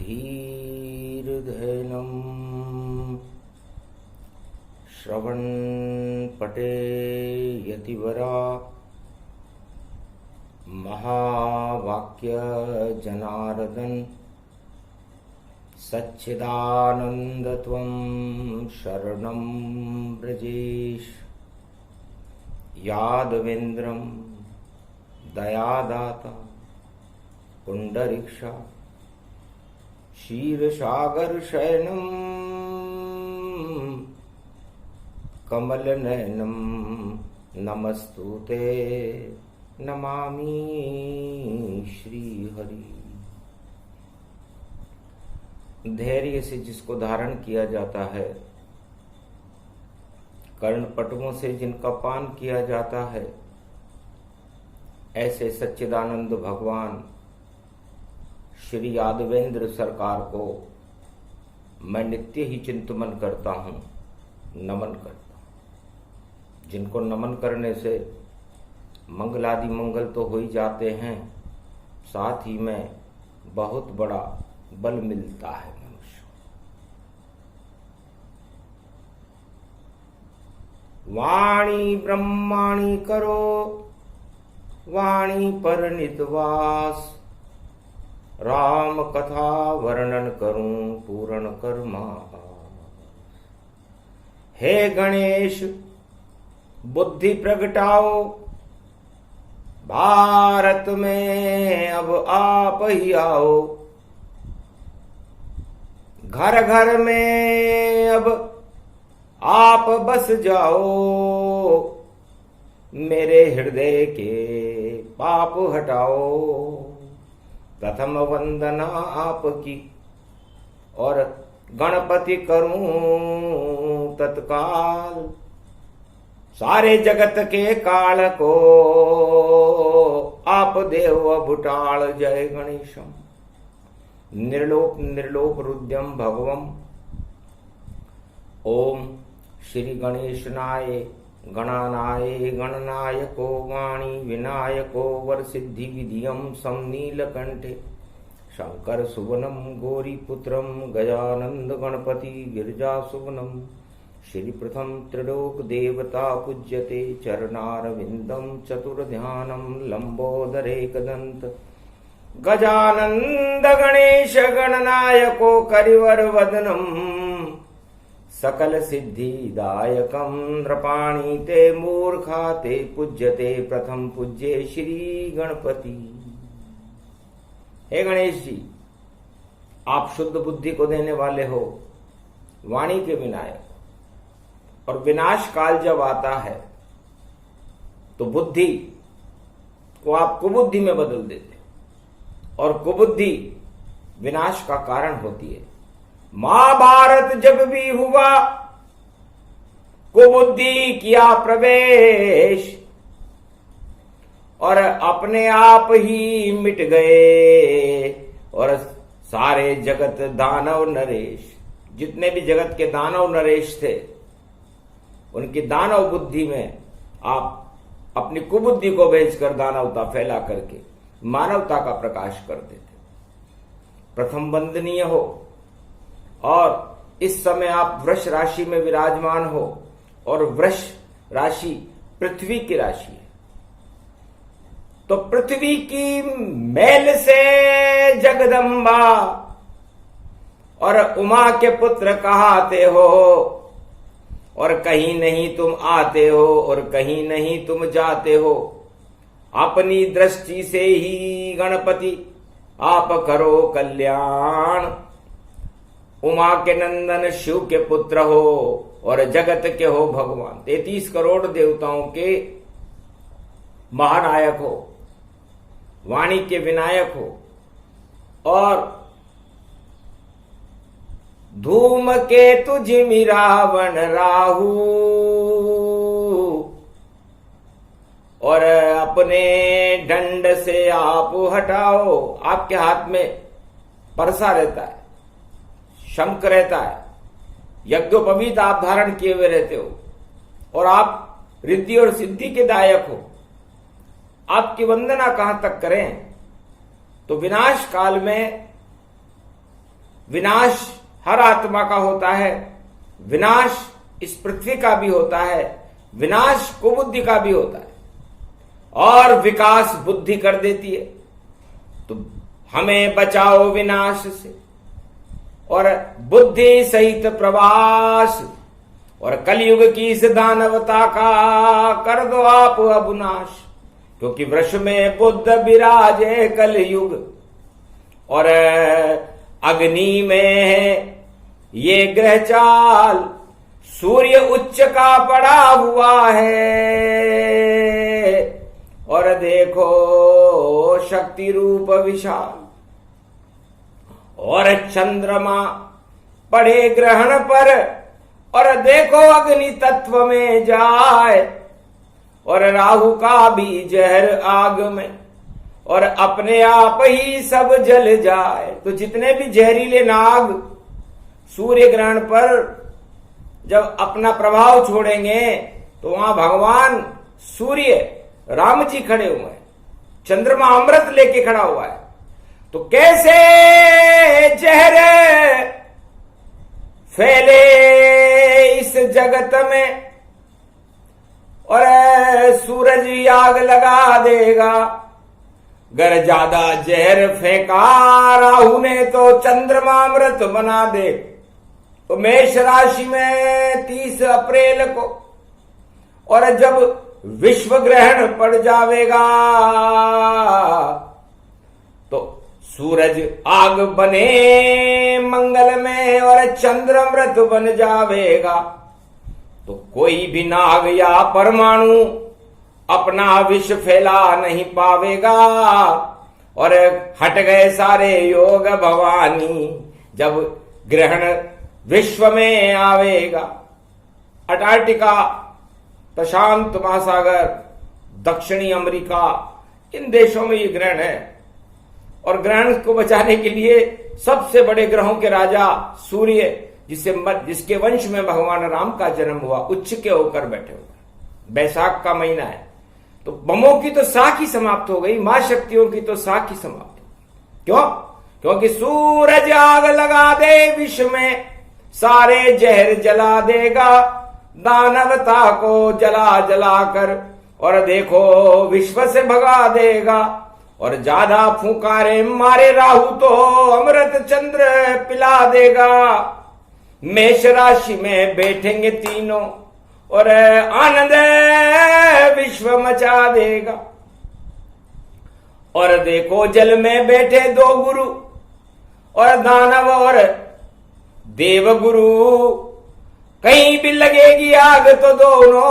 धीर्धैनं श्रवणपटे यतिवरा महावाक्य जनार्दन सच्चिदानन्दत्वं शरणं व्रजेश यादवेन्द्रं दयादाता पुंडरीक्षा क्षीरसागर शयनं कमलनयनं नमस्तुते नमामि श्रीहरि। धैर्य से जिसको धारण किया जाता है, कर्णपटुओं से जिनका पान किया जाता है, ऐसे सच्चिदानंद भगवान श्री यादवेंद्र सरकार को मैं नित्य ही चिंतन करता हूँ, नमन करता हूँ। जिनको नमन करने से मंगलादि मंगल तो हो ही जाते हैं, साथ ही में बहुत बड़ा बल मिलता है मनुष्य। वाणी ब्रह्माणी करो वाणी पर नितवास, राम कथा वर्णन करूं पूर्ण कर्मा। हे गणेश बुद्धि प्रगटाओ, भारत में अब आप ही आओ। घर घर में अब आप बस जाओ, मेरे हृदय के पाप हटाओ। प्रथम वंदना आपकी और गणपति करूं तत्काल। सारे जगत के काल को आप देव भुटाल। जय गणेशम निर्लोप निर्लोप रुद्रम भगवम। ओम श्री गणेशनाय गणानाय गणनायको वाणी विनायको वरसिद्धि विधियम समनीलकंठे शंकर सुवनम गौरीपुत्रम गजानंद गणपति गिरिजा सुवनम। श्री प्रथम त्रिलोक देवता पूज्यते चरणारविंदम चतुर्ध्यानम लंबोदरेकदंत गजानंद गणेश गणनायको करिवर वदनम सकल सिद्धिदायकं नृपाणि ते मूर्खा ते पूज्यते प्रथम पूज्ये श्री गणपति। हे गणेश जी, आप शुद्ध बुद्धि को देने वाले हो, वाणी के विनायक। और विनाश काल जब आता है तो बुद्धि को आप कुबुद्धि में बदल देते, और कुबुद्धि विनाश का कारण होती है। महाभारत जब भी हुआ कुबुद्धि किया प्रवेश, और अपने आप ही मिट गए। और सारे जगत दानव नरेश, जितने भी जगत के दानव नरेश थे, उनकी दानव बुद्धि में आप अपनी कुबुद्धि को भेजकर दानवता फैला करके मानवता का प्रकाश कर देते। प्रथम वंदनीय हो, और इस समय आप वृष राशि में विराजमान हो, और वृष राशि पृथ्वी की राशि है। तो पृथ्वी की मैल से जगदम्बा और उमा के पुत्र कहाते हो, और कहीं नहीं तुम आते हो और कहीं नहीं तुम जाते हो। अपनी दृष्टि से ही गणपति आप करो कल्याण। उमा के नंदन शिव के पुत्र हो और जगत के हो भगवान। 33 करोड़ देवताओं के महानायक हो, वाणी के विनायक हो, और धूम के तुझ रावण राहु, और अपने दंड से आप हटाओ। आपके हाथ में परसा रहता है, शंख रहता है, यज्ञोपवीत आप धारण किए हुए रहते हो, और आप रिद्धि और सिद्धि के दायक हो। आपकी वंदना कहां तक करें? तो विनाश काल में विनाश हर आत्मा का होता है, विनाश इस पृथ्वी का भी होता है, विनाश कुबुद्धि का भी होता है, और विकास बुद्धि कर देती है। तो हमें बचाओ विनाश से और बुद्धि सहित प्रवास, और कलयुग की इस दानवता का कर दो आप अब नाश। क्योंकि वृष में बुद्ध विराजे कलयुग, और अग्नि में है ये ग्रह चाल, सूर्य उच्च का पड़ा हुआ है, और देखो शक्ति रूप विशाल, और चंद्रमा पड़े ग्रहण पर, और देखो अग्नि तत्व में जाए, और राहु का भी जहर आग में, और अपने आप ही सब जल जाए। तो जितने भी जहरीले नाग सूर्य ग्रहण पर जब अपना प्रभाव छोड़ेंगे तो वहां भगवान सूर्य राम जी खड़े हुए हैं, चंद्रमा अमृत लेके खड़ा हुआ है। तो कैसे जहर फैले इस जगत में, और सूरज भी आग लगा देगा। गर ज्यादा जहर फेंका राहु ने तो चंद्रमा अमृत बना दे। तो मेष राशि में 30 अप्रैल को, और जब विश्व ग्रहण पड़ जावेगा तो सूरज आग बने मंगल में, और चंद्र अमृत बन जावेगा। तो कोई भी नाग या परमाणु अपना विष फैला नहीं पावेगा, और हट गए सारे योग भवानी जब ग्रहण विश्व में आवेगा। अंटार्कटिका, प्रशांत महासागर, दक्षिणी अमेरिका, इन देशों में ये ग्रहण है। और ग्रहण को बचाने के लिए सबसे बड़े ग्रहों के राजा सूर्य, जिसके वंश में भगवान राम का जन्म हुआ, उच्च के होकर बैठे हुए। बैसाख का महीना है, तो बमों की तो साख ही समाप्त हो गई, मां शक्तियों की तो साख ही समाप्त हो गई। क्यों? क्योंकि सूरज आग लगा दे विश्व में, सारे जहर जला देगा दानवता को जला जला कर, और देखो विश्व से भगा देगा। और ज्यादा फुकारे मारे राहु तो अमृत चंद्र पिला देगा। मेष राशि में बैठेंगे तीनों, और आनंद विश्व मचा देगा। और देखो जल में बैठे 2 गुरु, और दानव और देव गुरु, कहीं भी लगेगी आग तो दोनों,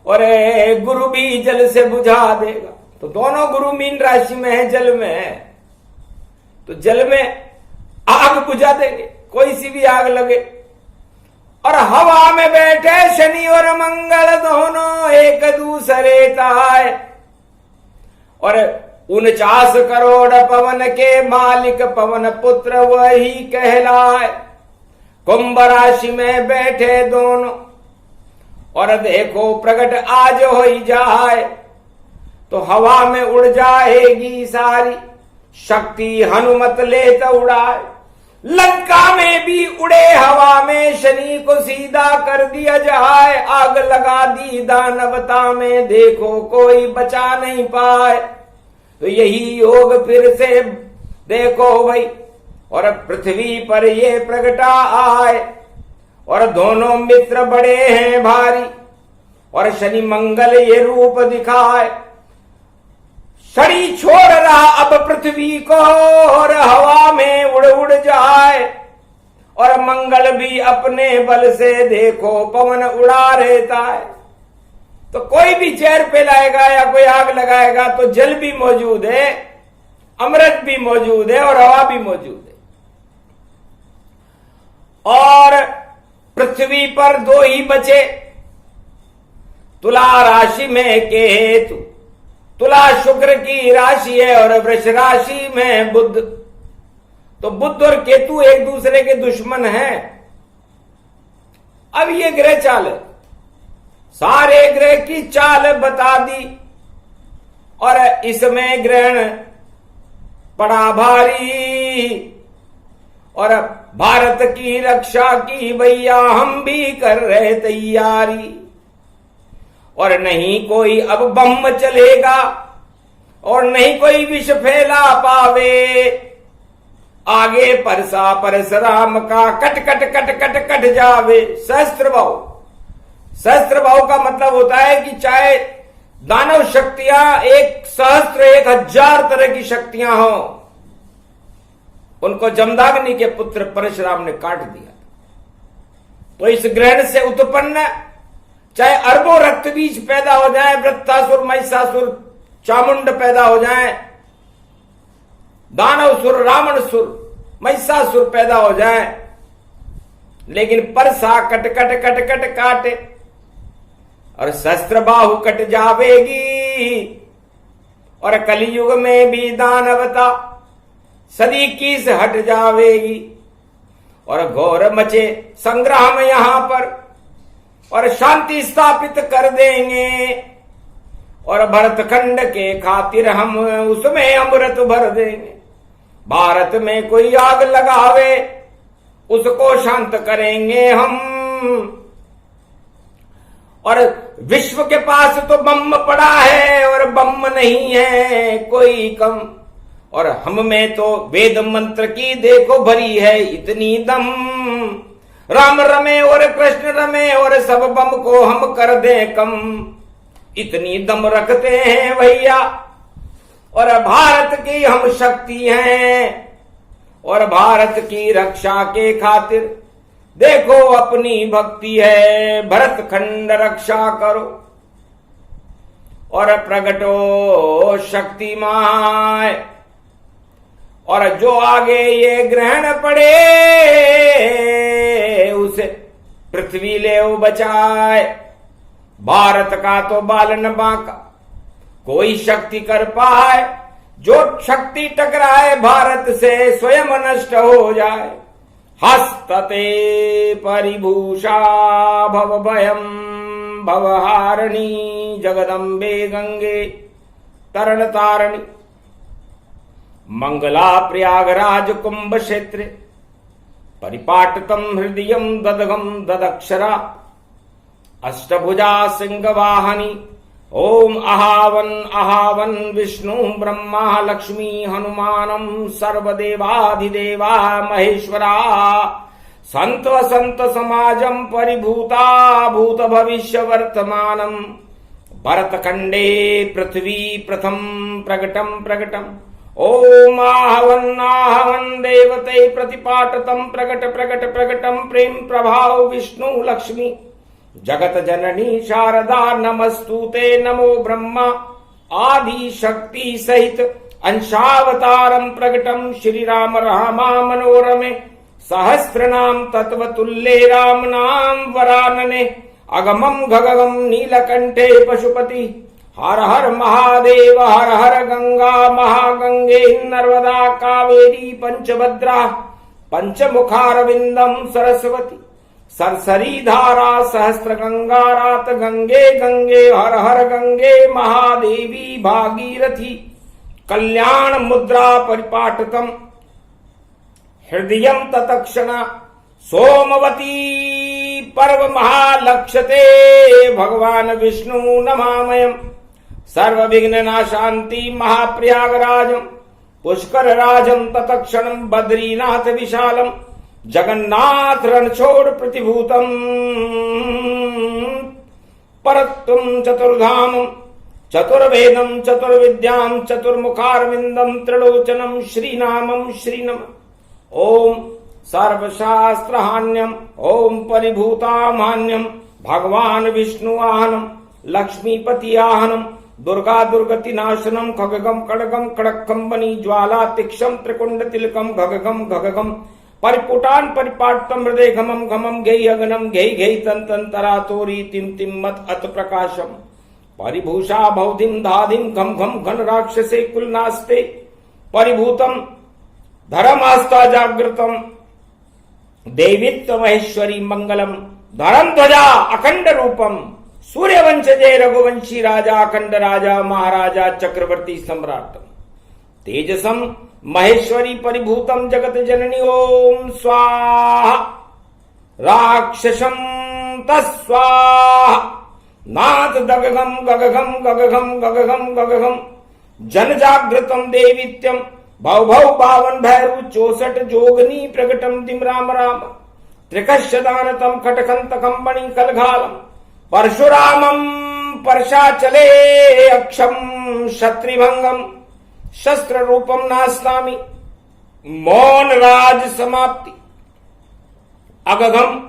और गुरु भी जल से बुझा देगा। तो दोनों गुरु मीन राशि में है, जल में है, तो जल में आग बुझा देंगे, कोई सी भी आग लगे। और हवा में बैठे शनि और मंगल दोनों एक दूसरे ताए, और 49 करोड़ पवन के मालिक पवन पुत्र वही कहलाए। कुंभ राशि में बैठे दोनों, और देखो प्रकट आज हो ही जाए, तो हवा में उड़ जाएगी सारी शक्ति, हनुमत ले तो उड़ाए। लंका में भी उड़े हवा में, शनि को सीधा कर दिया जाए। आग लगा दी दानवता में, देखो कोई बचा नहीं पाए। तो यही योग फिर से देखो भाई, और पृथ्वी पर ये प्रगटा आए, और दोनों मित्र बड़े हैं भारी, और शनि मंगल ये रूप दिखाए। शनि छोड़ रहा अब पृथ्वी को, और हवा में उड़ उड़ जाए, और मंगल भी अपने बल से देखो पवन उड़ा रहता है। तो कोई भी जहर फैलाएगा या कोई आग लगाएगा तो जल भी मौजूद है, अमृत भी मौजूद है, और हवा भी मौजूद है। और पृथ्वी पर 2 ही बचे, तुला राशि में केतु, तुला शुक्र की राशि है, और वृष राशि में बुध। तो बुध और केतु एक दूसरे के दुश्मन हैं। अब ये ग्रह चाल है, सारे ग्रह की चाल बता दी, और इसमें ग्रहण पड़ा भारी, और भारत की रक्षा की भैया हम भी कर रहे तैयारी। और नहीं कोई अब बम चलेगा और नहीं कोई विष फैला पावे। आगे परसा परशुराम का cut cut cut cut cut जावे। सहस्त्र भाव का मतलब होता है कि चाहे दानव शक्तियां 1,000 तरह की शक्तियां हो, उनको जमदाग्नि के पुत्र परशुराम ने काट दिया। तो इस ग्रहण से उत्पन्न चाहे अरबों रक्त बीज पैदा हो जाए, वृत्तासुर, महिषासुर, चामुंड पैदा हो जाए, दानवसुर, रावणसुर, महिषासुर पैदा हो जाए, लेकिन Parsa cut cut cut cut काटे और शस्त्र बाहु कट जावेगी। और कलयुग में भी दानवता सदी की से हट जावेगी। और घोर मचे संग्राम यहां पर और शांति स्थापित कर देंगे। और भरतखंड के खातिर हम उसमें अमृत भर देंगे। भारत में कोई आग लगावे उसको शांत करेंगे हम। और विश्व के पास तो बम पड़ा है और बम नहीं है कोई कम। और हम में तो वेद मंत्र की देखो भरी है इतनी दम। राम रमे और कृष्ण रमे और सब बम को हम कर दें कम। इतनी दम रखते हैं भैया और भारत की हम शक्ति हैं। और भारत की रक्षा के खातिर देखो अपनी भक्ति है। भरत खंड रक्षा करो और प्रगटो शक्तिमाय। और जो आगे ये ग्रहण पड़े उसे पृथ्वी ले बचाए। भारत का तो बाल न बांका कोई शक्ति कर पाए। जो शक्ति टकराए भारत से स्वयं नष्ट हो जाए। हस्तते परिभूषा भव भयम भवहारिणी जगदम्बे गंगे तरण तारिणी। मंगला प्रयागराज कुंभ क्षेत्र परिपाटतम हृदयम ददगम ददक्षरा अष्टभुजा सिंहवाहनी। ओम अहावन अहावन विष्णु ब्रह्मा लक्ष्मी हनुमानम सर्वदेवाधिदेवा महेश्वरा। संत वसंत समाजम परिभूता भूत भविष्य वर्तमानम। भरतखंडे पृथ्वी प्रथम प्रगटम प्रगटम। ओम आहवन आहवन देवते प्रतिपाटतम प्रगट प्रगट प्रगटम प्रेम प्रभाव विष्णु लक्ष्मी जगत जननी शारदा नमस्तुते। नमो ब्रह्मा आदि शक्ति सहित अंशावतारम प्रगटम श्री राम रामा मनोरमे। सहस्र नाम तत्वतुल्ये राम नाम वरानने। अगमम घगम नीलकंठे पशुपति। हर हर महादेव हर हर गंगा महागंगे नर्मदा कावेरी पंचभद्रा पंचमुखारविंदम सरस्वती। सरसरी धारा सहस्त्र गंगा रात गंगे गंगे हर हर गंगे महादेवी भागीरथी। कल्याण मुद्रा परिपाटतम हृदयम ततक्षणा। सोमवती पर्व महालक्ष्यते भगवान विष्णु नमामयम। सर्व विघ्न नाशांति महाप्रयागराजम पुष्कर राजम ततक्षणम। बद्रीनाथ विशालम जगन्नाथ रणछोड़ प्रतिभूतम। परत्तम चतुर्धाम चतुर्वेदम चतुर्विद्याम चतुर्मुखारविंदम त्रिलोचनम श्रीनामम श्रीनम। ओम सर्वशास्त्रहान्यम ओम परिभूतामान्यम। भगवान विष्णु आहनम लक्ष्मीपति आहनम। दुर्गा दुर्गति नाशनम। खगगम खड़गम खड़कंबनी ज्वाला तीक्षम त्रिकुंड तिलकम घगगम घगगम। परिपुटान परिपाटतम हृदय घमम घमम घेय अगनम घेय घेय तन तन तरा तोरी तिम तिम मत अत प्रकाशम। परिभूषा भौधिम धाधिम घम घम घन राक्षसे कुल नास्ते। परिभूतम धर्मास्ता जागृतम देवित्व महेश्वरी मंगलम। धर्म ध्वजा अखंड रूपम। सूर्यवंश जय रघुवंशी राजा अखंड राजा महाराजा चक्रवर्ती सम्राट। तेजसम महेश्वरी परिभूतम जगत जननी ओम स्वाहा राक्षसम तस्वाहा नाथ दगघम गगघम गगघम गगघम गगघम जन जागृतम देवीत्यम भव भव 52 भैरव 64 जोगनी प्रकटम दिम राम राम त्रिकश्यदानतम खटखंतकम मणि कलघालम परशुरामम परशाचले अक्षम शत्रिभंगम शस्त्र रूपम नास्तामि मौन राज समाप्ति अगघम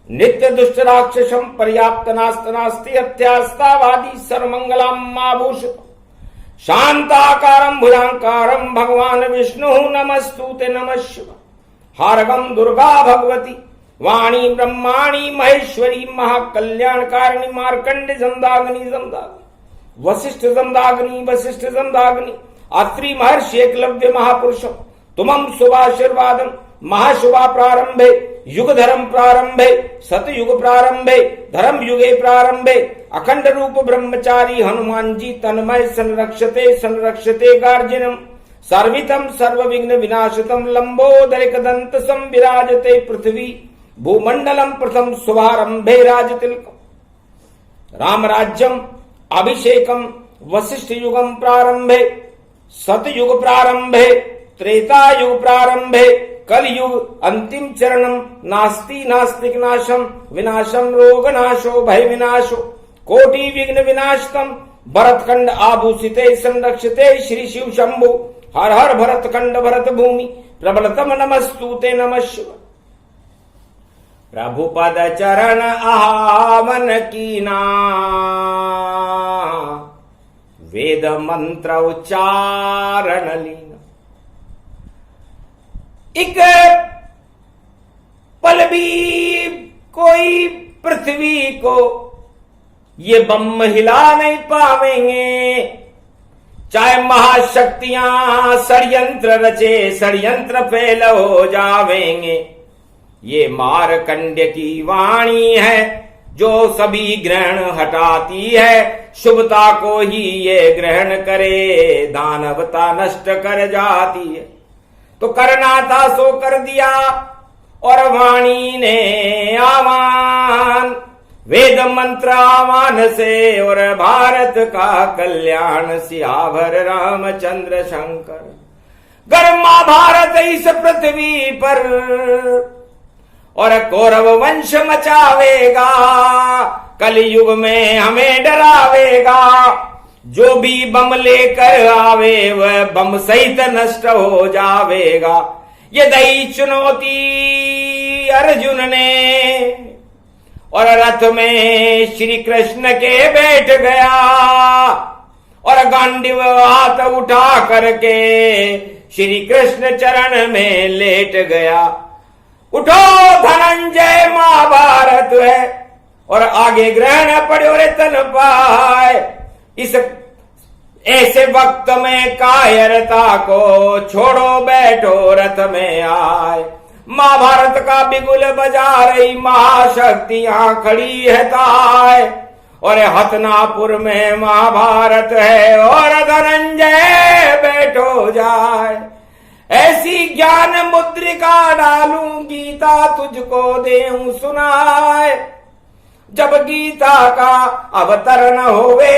नित्य दुष्ट राक्षसम पर्याप्त नास्ति अत्यास्तावादी सर्वमंगलम आभूषित शांताकारं भुजांकारं भगवान विष्णु नमस्तुते नमः शिवाय हारगम दुर्गा भगवती वाणी ब्रह्माणी महेश्वरी महाकल्याणकारिणी मार्कंड जमदाग्नि जमदाग्नि वशिष्ठ जमदाग्नि वशिष्ठ जमदाग्नि अत्रि महर्षि एकलव्य महापुरुषम तुमं शुभाशीर्वादम महाशुभा प्रारंभे युग धर्म प्रारंभे सतयुग प्रारंभे धर्म युगे प्रारंभे अखंड रूप ब्रह्मचारी हनुमान जी तन्मय संरक्षते गार्जिनम सर्वितम सर्व विघ्न विनाशतम लंबोदरिक दंत विराजते पृथ्वी भूमंडलम प्रथम शुभारंभे राजतिलकम राम राज्यम अभिषेकम वशिष्ठ युगम प्रारंभे सतयुग प्रारंभे त्रेता युग प्रारंभे कलयुग अंतिम चरणम नास्ति नास्तिक नाशम विनाशम रोग नाशो भय विनाशो कोटि विघ्न विनाशतम भरतखंड आभूषिते संरक्षिते श्री शिव शंभु हर हर भरतखंड भरत भूमि प्रबलतम नमस्तुते नमः शिवाय प्रभु पद चरण आवन कीना वेद मंत्र उच्चारण लीना एक पल भी कोई पृथ्वी को ये बम हिला नहीं पावेंगे चाहे महाशक्तियां षड्यंत्र रचे षड्यंत्र फेल हो जावेंगे ये मारकंड्य की वाणी है जो सभी ग्रहण हटाती है शुभता को ही ये ग्रहण करे दानवता नष्ट कर जाती है तो करना था सो कर दिया और वाणी ने आवान वेद मंत्र आवान से और भारत का कल्याण सियावर रामचंद्र शंकर गर्मा भारत इस पृथ्वी पर और कौरव वंश मचावेगा कलयुग में हमें डरावेगा जो भी बम लेकर आवे वह बम सहित नष्ट हो जावेगा ये दई चुनौती अर्जुन ने और रथ में श्री कृष्ण के बैठ गया और गांडीव हाथ उठा करके श्री कृष्ण चरण में लेट गया उठो धनंजय महाभारत है और आगे ग्रहण पड़ो रे तन पाए इस ऐसे वक्त में कायरता को छोड़ो बैठो रथ में आए महाभारत का बिगुल बजा रही महाशक्तियां खड़ी है ताय और हतनापुर में महाभारत है और धनंजय बैठो जाए ऐसी ज्ञान मुद्रिका डालूं गीता तुझको देऊं सुनाए जब गीता का अवतरण होवे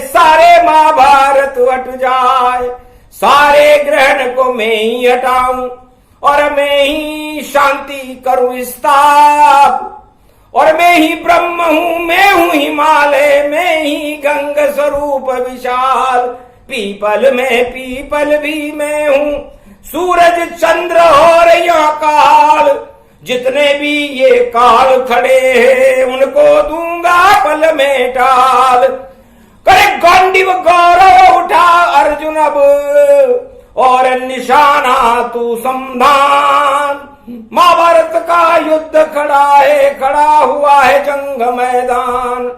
सारे महाभारत हट जाए सारे ग्रहण को मैं ही हटाऊं और मैं ही शांति करूं स्थाप और मैं ही ब्रह्म हूं मैं हूं हिमालय मैं ही गंग स्वरूप विशाल पीपल में पीपल भी मैं हूं सूरज चंद्र और यहाँ काल जितने भी ये काल खड़े हैं उनको दूंगा पल में टाल करे गांडीव गौरव उठा अर्जुन अब और निशाना तू समधान महाभारत का युद्ध खड़ा हुआ है जंग मैदान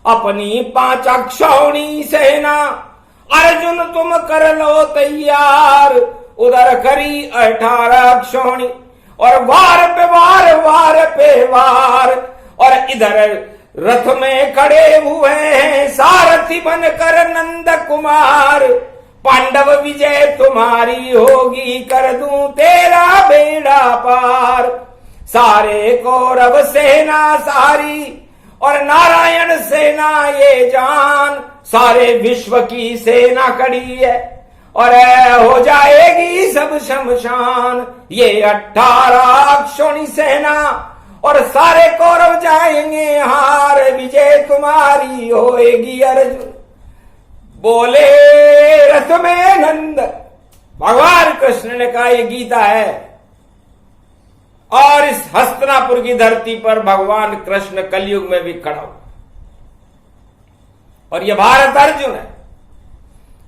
अपनी 5 अक्षौणी सेना अर्जुन तुम कर लो तैयार उधर करी 18 अक्षौणी और वार पे वार और इधर रथ में खड़े हुए हैं सारथी बनकर नंद कुमार पांडव विजय तुम्हारी होगी, कर दूं तेरा बेड़ा पार। सारे कौरव सेना सारी और नारायण सेना ये जान, सारे विश्व की सेना खड़ी है और हो जाएगी सब शमशान। ये 18 अक्षौणी सेना और सारे कौरव जाएंगे हार, विजय तुम्हारी होएगी अर्जुन बोले रथ में नंद। भगवान कृष्ण ने कहा ये गीता है और इस हस्तिनापुर की धरती पर भगवान कृष्ण कलयुग में भी खड़ा हुआ और यह भारत अर्जुन है।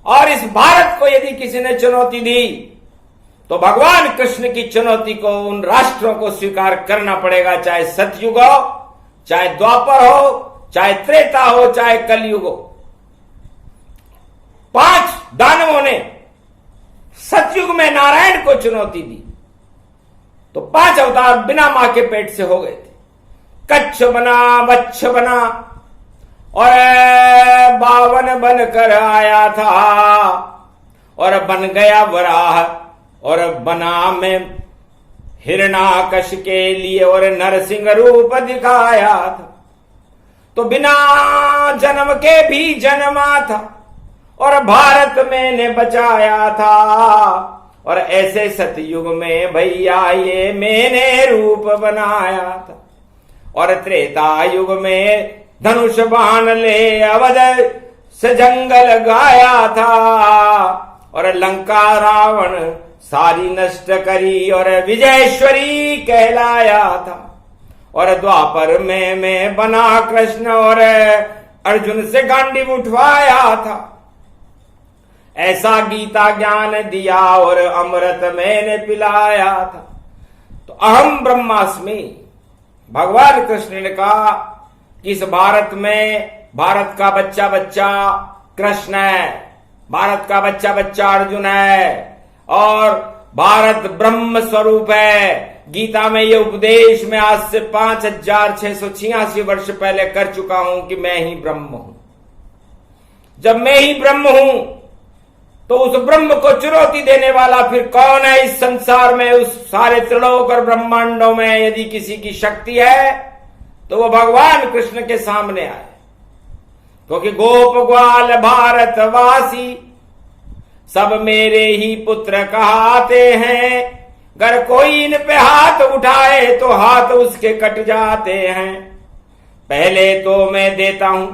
और इस भारत को यदि किसी ने चुनौती दी तो भगवान कृष्ण की चुनौती को उन राष्ट्रों को स्वीकार करना पड़ेगा, चाहे सतयुग हो, चाहे द्वापर हो, चाहे त्रेता हो, चाहे कलयुग हो। 5 दानवों ने सतयुग में नारायण को चुनौती दी तो 5 अवतार बिना मां के पेट से हो गए थे। कच्छ बना, वत्स बना और 52 बनकर आया था और बन गया वराह और बना में हिरणाकश के लिए और नरसिंह रूप दिखाया था। तो बिना जन्म के भी जन्मा था और भारत मैंने बचाया था। और ऐसे सतयुग में भैया ये मैंने रूप बनाया था। और त्रेता युग में धनुष बाण ले अवध से जंगल गाया था और लंका रावण सारी नष्ट करी और विजयेश्वरी कहलाया था। और द्वापर में मैं बना कृष्ण और अर्जुन से गांडीव उठवाया था। ऐसा गीता ज्ञान दिया और अमृत मैंने पिलाया था। तो अहम ब्रह्मास्मि भगवान कृष्ण ने कहा कि इस भारत में भारत का बच्चा बच्चा कृष्ण है, भारत का बच्चा बच्चा अर्जुन है और भारत ब्रह्म स्वरूप है। गीता में ये उपदेश मैं आज से 5686 वर्ष पहले कर चुका हूं कि मैं ही ब्रह्म हूं। जब मैं ही ब्रह्म हूं तो उस ब्रह्म को चुनौती देने वाला फिर कौन है इस संसार में? उस सारे त्रिलोक और ब्रह्मांडों में यदि किसी की शक्ति है तो वो भगवान कृष्ण के सामने आए, क्योंकि गोप ग्वाल भारतवासी सब मेरे ही पुत्र कहाते हैं। अगर कोई इन पे हाथ उठाए तो हाथ उसके कट जाते हैं। पहले तो मैं देता हूं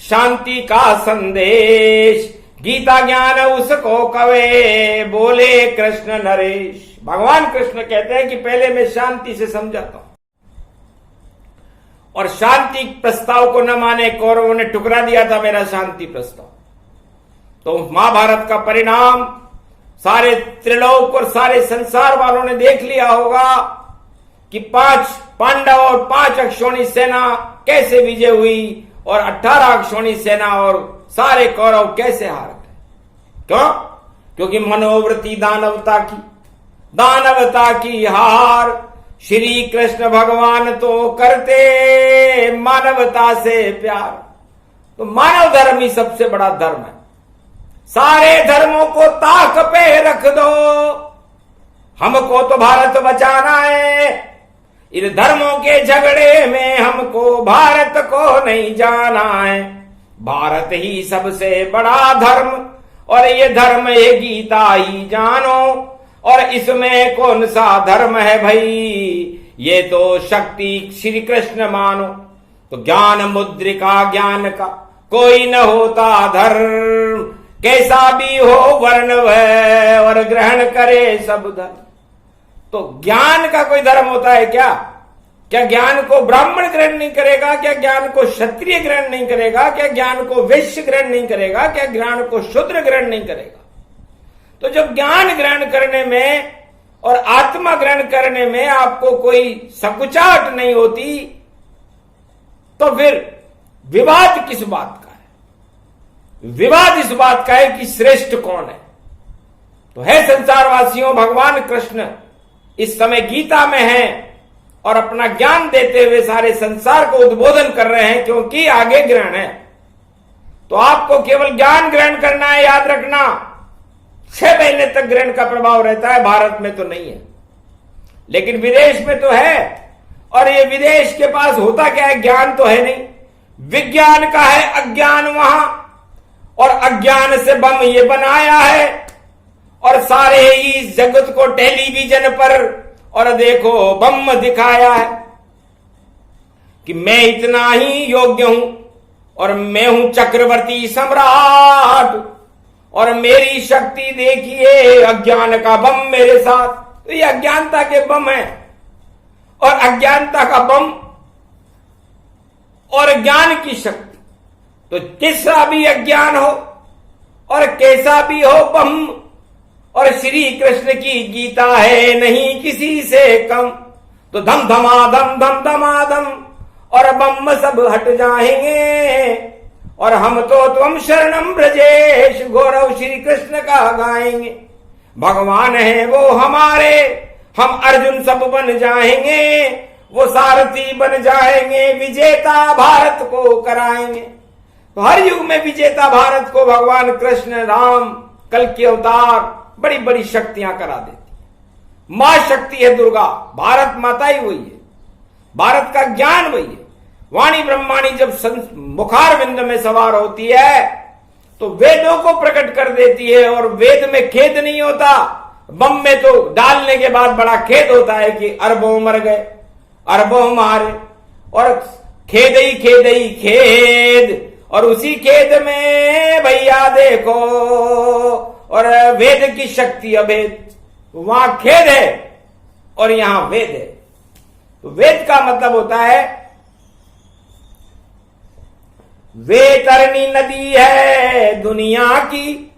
शांति का संदेश, गीता ज्ञान उसको कवे बोले कृष्ण नरेश। भगवान कृष्ण कहते हैं कि पहले मैं शांति से समझाता हूं और शांति प्रस्ताव को न माने कौरवों ने ठुकरा दिया था मेरा शांति प्रस्ताव। तो महाभारत का परिणाम सारे त्रिलोक और सारे संसार वालों ने देख लिया होगा कि 5 पांडव और 5 अक्षौणी सेना कैसे विजय हुई और 18 अक्षौणी सेना और सारे कौरव कैसे हार गए। क्यों? क्योंकि मनोवृत्ति दानवता की हार। श्री कृष्ण भगवान तो करते मानवता से प्यार। तो मानव धर्म ही सबसे बड़ा धर्म है। सारे धर्मों को ताक पे रख दो, हमको तो भारत बचाना है। इन धर्मों के झगड़े में हमको भारत को नहीं जाना है। भारत ही सबसे बड़ा धर्म और ये धर्म ये गीता ही जानो। और इसमें कौन सा धर्म है भाई? ये तो शक्ति श्री कृष्ण मानो। तो ज्ञान मुद्रिका ज्ञान का कोई न होता धर्म, कैसा भी हो वर्ण वह और ग्रहण करे सब धर्म। तो ज्ञान का कोई धर्म होता है क्या? क्या ज्ञान को ब्राह्मण ग्रहण नहीं करेगा? क्या ज्ञान को क्षत्रिय ग्रहण नहीं करेगा? क्या ज्ञान को वैश्य ग्रहण नहीं करेगा? क्या ज्ञान को शूद्र ग्रहण नहीं करेगा? तो जब ज्ञान ग्रहण करने में और आत्मा ग्रहण करने में आपको कोई संकुचाहट नहीं होती तो फिर विवाद किस बात का है? विवाद इस बात का है कि श्रेष्ठ कौन है। तो है संसारवासियों, भगवान कृष्ण इस समय गीता में हैं और अपना ज्ञान देते हुए सारे संसार को उद्बोधन कर रहे हैं, क्योंकि आगे ग्रहण है। तो आपको केवल ज्ञान ग्रहण करना है, याद रखना। 6 महीने तक ग्रहण का प्रभाव रहता है, भारत में तो नहीं है, लेकिन विदेश में तो है। और ये विदेश के पास होता क्या है, ज्ञान तो है नहीं, विज्ञान का है अज्ञान वहां, और अज्ञान से बम ये बनाया है, और सारे इस जगत को टेलीविजन पर और देखो बम दिखाया है कि मैं इतना ही योग्य हूं और मैं हूं चक्रवर्ती सम्राट और मेरी शक्ति देखिए, अज्ञान का बम मेरे साथ। तो ये अज्ञानता के बम है, और अज्ञानता का बम और ज्ञान की शक्ति, तो किसा भी अज्ञान हो और कैसा भी हो बम, और श्री कृष्ण की गीता है नहीं किसी से कम। तो धम धमाधम धम धमाधम और बम सब हट जाएंगे, और हम तो तुम शरणम ब्रजेश गौरव श्री कृष्ण का गाएंगे। भगवान है वो हमारे, हम अर्जुन सब बन जाएंगे, वो सारथी बन जाएंगे, विजेता भारत को कराएंगे। तो हर युग में विजेता भारत को भगवान कृष्ण राम कल के अवतार बड़ी बड़ी शक्तियां करा देती। मां शक्ति है दुर्गा, भारत माता ही वही है, भारत का ज्ञान वही है। वाणी ब्रह्माणी जब मुखार विंद में सवार होती है तो वेदों को प्रकट कर देती है, और वेद में खेद नहीं होता। बम में तो डालने के बाद बड़ा खेद होता है कि अरबों मर गए, अरबों मारे, और खेद ही खेद, और उसी खेद में भैया देखो, और वेद की शक्ति अभेद। वहां खेद है और यहां वेद है। तो वेद का मतलब होता है, वेतरनी नदी है दुनिया की,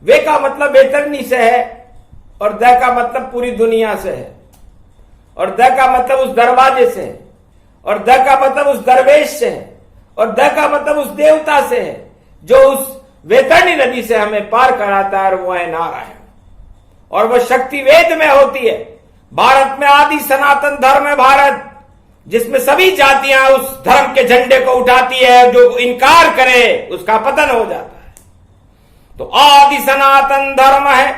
वे का मतलब वेतरनी से है, और द का मतलब पूरी दुनिया से है, और द का मतलब उस दरवाजे से है, और द का मतलब उस दरवेश से है, और द का मतलब उस देवता से है जो उस वेतरनी नदी से हमें पार कराता है, और वो है नारायण। और वह शक्ति वेद में होती है। भारत में आदि सनातन धर्म है भारत, जिसमें सभी जातियां उस धर्म के झंडे को उठाती है, जो इनकार करे उसका पतन हो जाता है। तो आदि सनातन धर्म है,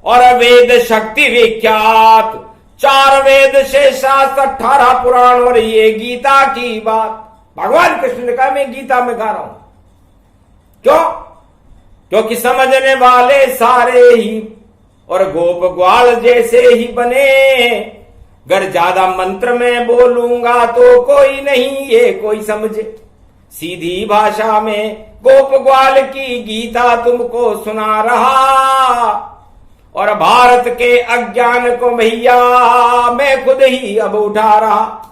और वेद शक्ति विख्यात, 4 वेद शेष शास्त्र 18 पुराण, और ये गीता की बात। भगवान कृष्ण ने कहा मैं गीता में गा रहा हूं, क्यों? क्योंकि समझने वाले सारे ही और गोप ग्वाल जैसे ही बने। अगर ज्यादा मंत्र में बोलूंगा तो कोई नहीं ये कोई समझे, सीधी भाषा में गोप ग्वाल की गीता तुमको सुना रहा, और भारत के अज्ञान को भैया मैं खुद ही अब उठा रहा।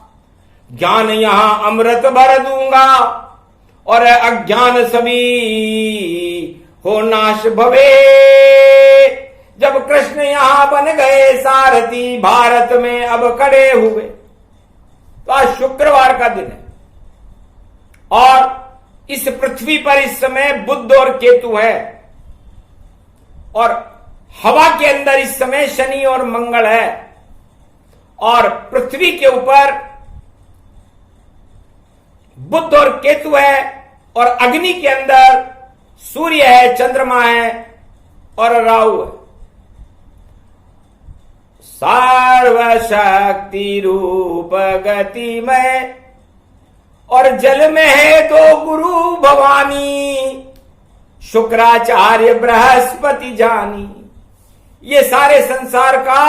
ज्ञान यहां अमृत भर दूंगा, और अज्ञान सभी हो नाश भवे। जब कृष्ण यहां बन गए सारथी, भारत में अब खड़े हुए। तो आज शुक्रवार का दिन है, और इस पृथ्वी पर इस समय बुध और केतु है, और हवा के अंदर इस समय शनि और मंगल है, और पृथ्वी के ऊपर बुध और केतु है, और अग्नि के अंदर सूर्य है, चंद्रमा है और राहु है। सर्वशक्ति रूप गति में, और जल में है 2 गुरु भवानी, शुक्राचार्य बृहस्पति जानी। ये सारे संसार का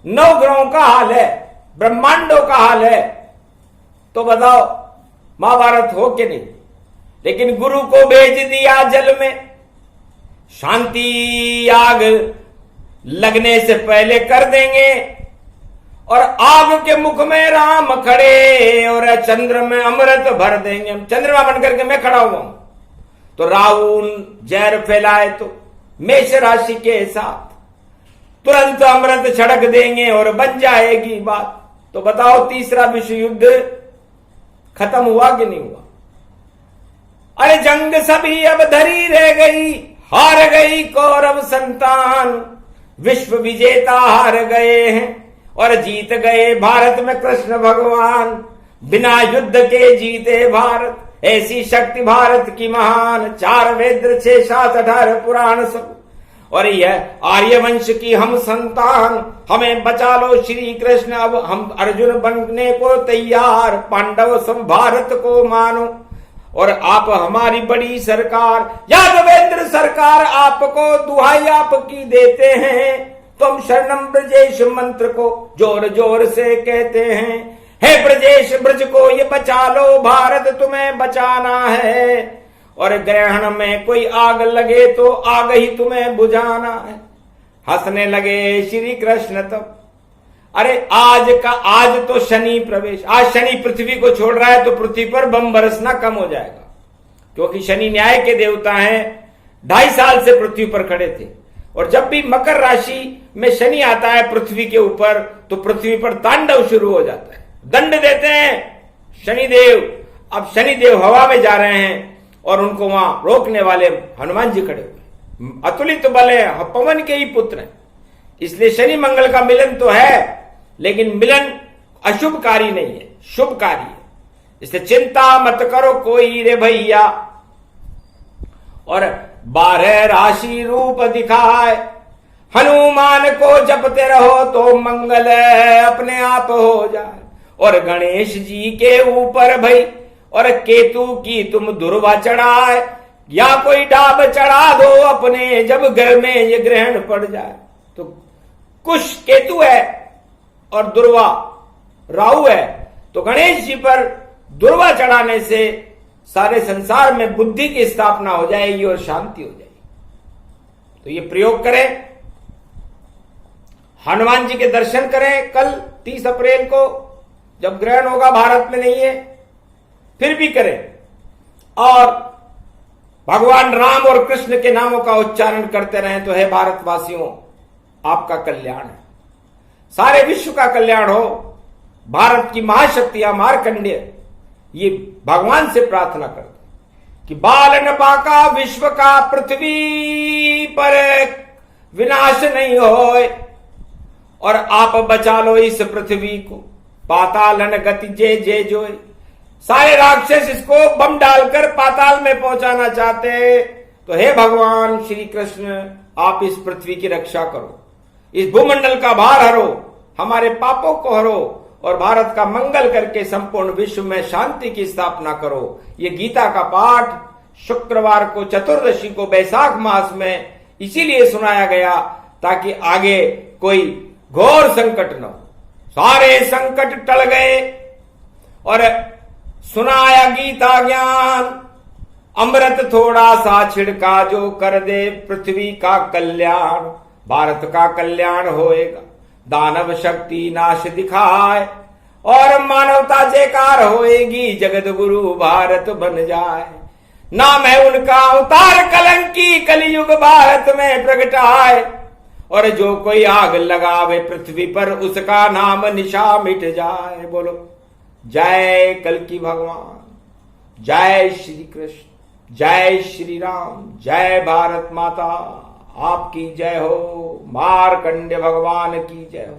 9 ग्रहों का हाल है, ब्रह्मांडों का हाल है। तो बताओ महाभारत हो कि नहीं? लेकिन गुरु को भेज दिया जल में, शांति आग लगने से पहले कर देंगे, और आग के मुख में राम खड़े, और चंद्र में अमृत भर देंगे। चंद्रमा बनकर के मैं खड़ा हुआ हूं, तो राहु जहर फैलाए तो मेष राशि के साथ तुरंत अमृत छिड़क देंगे और बन जाएगी बात। तो बताओ तीसरा विश्व युद्ध खत्म हुआ कि नहीं हुआ? अरे जंग सभी अब धरी रह गई, हार गई कौरव संतान, विश्व विजेता हार गए हैं और जीत गए भारत में कृष्ण भगवान। बिना युद्ध के जीते भारत, ऐसी शक्ति भारत की महान। 4 वेद 6 शास्त्र 18 पुराण सब और यह आर्यवंश की हम संतान, हमें बचा लो श्री कृष्ण, अब हम अर्जुन बनने को तैयार, पांडव सम भारत को मानो, और आप हमारी बड़ी सरकार, यादवेंद्र सरकार आपको दुहाई आपकी देते हैं, तुम शरणम ब्रजेश मंत्र को जोर जोर से कहते हैं, हे ब्रजेश ब्रज को ये बचा लो, भारत तुम्हें बचाना है, और ग्रहण में कोई आग लगे तो आग ही तुम्हें बुझाना है। हंसने लगे श्री कृष्ण तब, अरे आज तो शनि प्रवेश, आज शनि पृथ्वी को छोड़ रहा है तो पृथ्वी पर बम बरसना कम हो जाएगा, क्योंकि शनि न्याय के देवता हैं, 2.5 साल से पृथ्वी पर खड़े थे, और जब भी मकर राशि में शनि आता है पृथ्वी के ऊपर तो पृथ्वी पर तांडव शुरू हो जाता है, दंड देते हैं शनिदेव। अब शनिदेव हवा में जा रहे हैं और उनको वहां रोकने वाले हनुमान जी खड़े हुए, अतुलित बल है, पवन के ही पुत्र हैं, इसलिए शनि मंगल का मिलन तो है, लेकिन मिलन अशुभकारी नहीं है, शुभकारी है, इसलिए चिंता मत करो कोई रे भैया, और 12 राशि रूप दिखाए, हनुमान को जपते रहो तो मंगल अपने आप हो जाए, और गणेश जी के ऊपर भई और केतु की तुम दुर्वा चढ़ाए, या कोई डाब चढ़ा दो अपने जब घर में ये ग्रहण पड़ जाए। तो कुश केतु है और दुर्वा राहु है, तो गणेश जी पर दुर्वा चढ़ाने से सारे संसार में बुद्धि की स्थापना हो जाएगी और शांति हो जाएगी। तो ये प्रयोग करें, हनुमान जी के दर्शन करें कल 30 अप्रैल को जब ग्रहण होगा, भारत में नहीं है फिर भी करें, और भगवान राम और कृष्ण के नामों का उच्चारण करते रहें, तो है भारतवासियों आपका कल्याण है, सारे विश्व का कल्याण हो। भारत की महाशक्तियां मार्कंडेय ये भगवान से प्रार्थना करते कि बालन बाका विश्व का पृथ्वी पर विनाश नहीं होए, और आप बचा लो इस पृथ्वी को, पातालन गति जे जे जोए। सारे राक्षस इसको बम डालकर पाताल में पहुंचाना चाहते हैं, तो हे भगवान श्री कृष्ण आप इस पृथ्वी की रक्षा करो, इस भूमंडल का भार हरो, हमारे पापों को हरो, और भारत का मंगल करके संपूर्ण विश्व में शांति की स्थापना करो। ये गीता का पाठ शुक्रवार को चतुर्दशी को बैसाख मास में इसीलिए सुनाया गया ताकि आगे कोई घोर संकट न हो। सारे संकट टल गए और सुनाया गीता ज्ञान, अमृत थोड़ा सा छिड़का जो कर दे पृथ्वी का कल्याण, भारत का कल्याण होएगा, दानव शक्ति नाश दिखाए, और मानवता जयकार होएगी, जगत गुरु भारत बन जाए। नाम है उनका अवतार कलंकी, कलयुग भारत में प्रगटाए, और जो कोई आग लगावे पृथ्वी पर उसका नाम निशा मिट जाए। बोलो जय कल्कि भगवान, जय श्री कृष्ण, जय श्री राम, जय भारत माता आपकी जय हो, मार्कंडेय भगवान की जय हो।